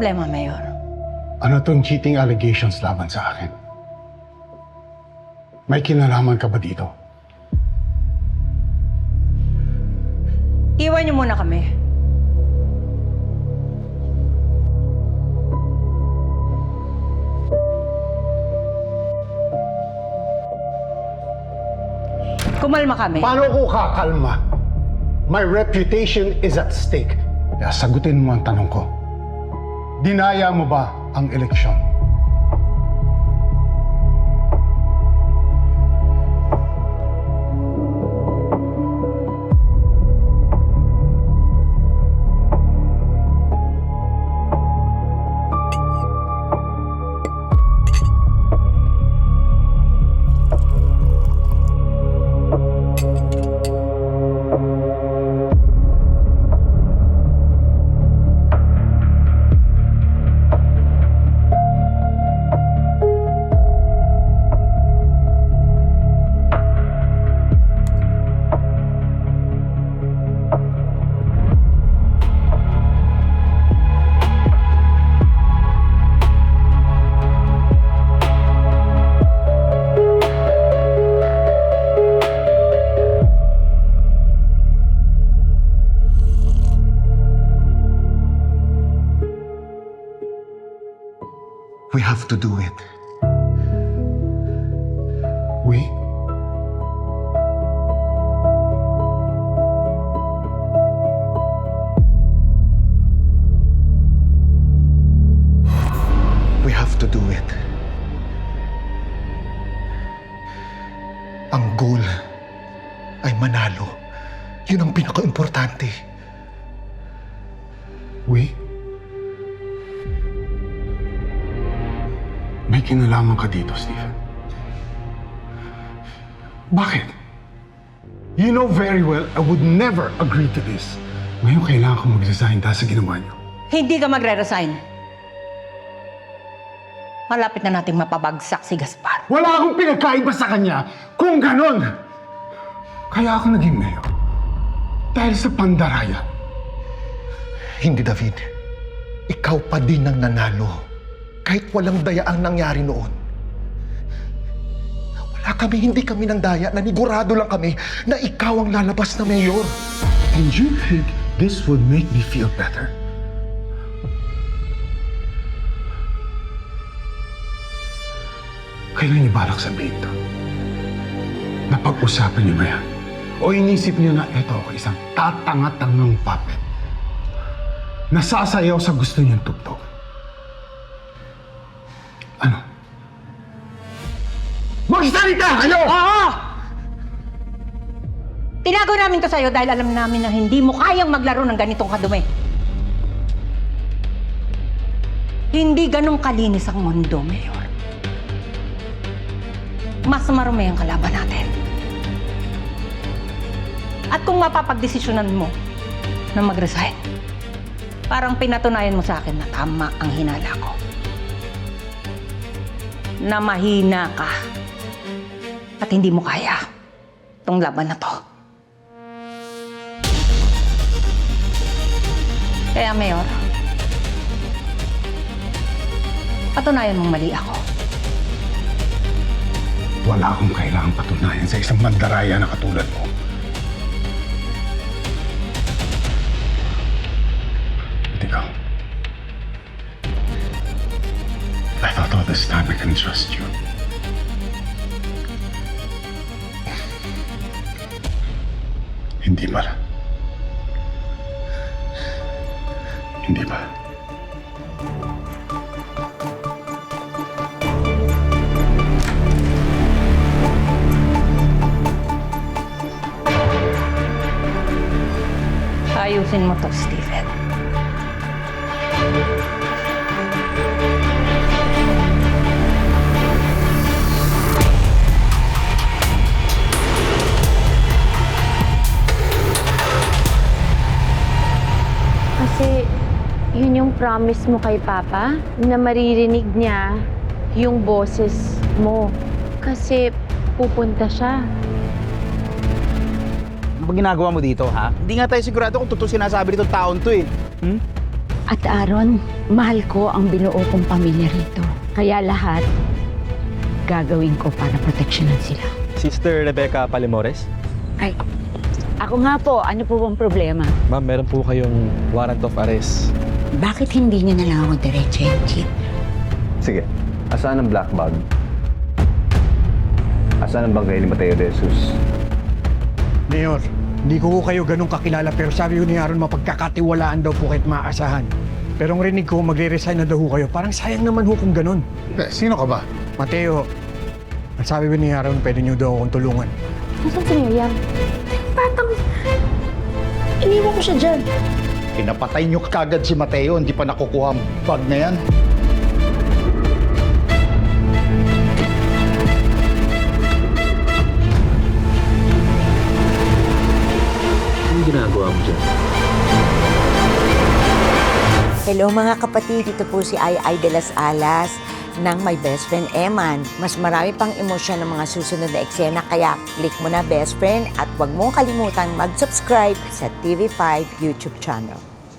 problema, Mayor? Ano tong cheating allegations laban sa akin? May kinalaman ka ba dito? Iwan niyo muna kami. Kumalma kami. Paano ko kakalma? My reputation is at stake. Kaya sagutin mo ang tanong ko. Dinaya mo ba ang eleksyon? We have to do it. We? We have to do it. Ang goal ay manalo. Yun ang pinaka-importante. We? May kinalaman ka dito, Stephen. Bakit? You know very well I would never agree to this. Ngayon kailangan ko mag-resign dahil sa ginawa niyo. Hindi ka magre-resign. Malapit na nating mapabagsak si Gaspar. Wala akong pinagkaiba sa kanya kung ganon. Kaya ako naging mayor. Dahil sa pandaraya. Hindi, David. Ikaw pa din ang nanalo. Kahit walang daya ang nangyari noon. Wala kami, hindi kami ng daya. Nanigurado lang kami na ikaw ang lalabas na mayor. And you think this would make me feel better? Kailan niyo balak sabihin to? Napag-usapan niyo ba yan? O inisip niyo na eto ako isang tatanga-tangang puppet? Nasasayaw sa gusto niyong tugtog? Ano? Magsalita kayo! Oo! Tinago namin to sa'yo dahil alam namin na hindi mo kayang maglaro ng ganitong kadumi. Hindi ganong kalinis ang mundo, Mayor. Mas marumi ang kalaban natin. At kung mapapagdesisyonan mo na mag-resign, parang pinatunayan mo sa akin na tama ang hinala ko. Na mahina ka at hindi mo kaya itong laban na to. Kaya, Mayor, patunayan mong mali ako. Wala akong kailangang patunayan sa isang mandaraya na katulad mo. At ikaw, I thought all this time I can trust you. Hindi pala. Hindi ba? Ayusin mo to, Stephen. Kasi yun yung promise mo kay Papa na maririnig niya yung boses mo. Kasi pupunta siya. Ano ba ginagawa mo dito, ha? Hindi nga tayo sigurado kung totoo sinasabi nitong taon to, eh. At Aaron, mahal ko ang binuo kong pamilya rito. Kaya lahat, gagawin ko para proteksyonan sila. Sister Rebecca Palimores? Ay, ako nga po, ano po bang problema? Ma'am, meron po kayong warrant of arrest. Bakit hindi niya na lang ako diretsahin, Chief? Sige, asaan ang black bag? Asaan ang bangkay ni Mateo de Jesus? Mayor, hindi ko kayo ganun kakilala pero sabi ko ni Aaron mapagkakatiwalaan daw po kahit maasahan. Pero ang rinig ko, magre-resign na daw ho kayo. Parang sayang naman ho kung ganun. Sino ka ba? Mateo, ang sabi ko ni Aaron, pwede niyo daw akong tulungan. Nasaan si Miriam? Batang, iniwan ko siya dyan. Pinapatay niyo kagad si Mateo, hindi pa nakukuha ang bag na yan. Anong ginagawa mo dyan? Hello mga kapatid, ito po si Ai de las Alas ng My Best Friend Eman. Mas marami pang emosyon ng mga susunod na eksena kaya click mo na Best Friend at huwag mong kalimutang mag-subscribe sa TV5 YouTube channel.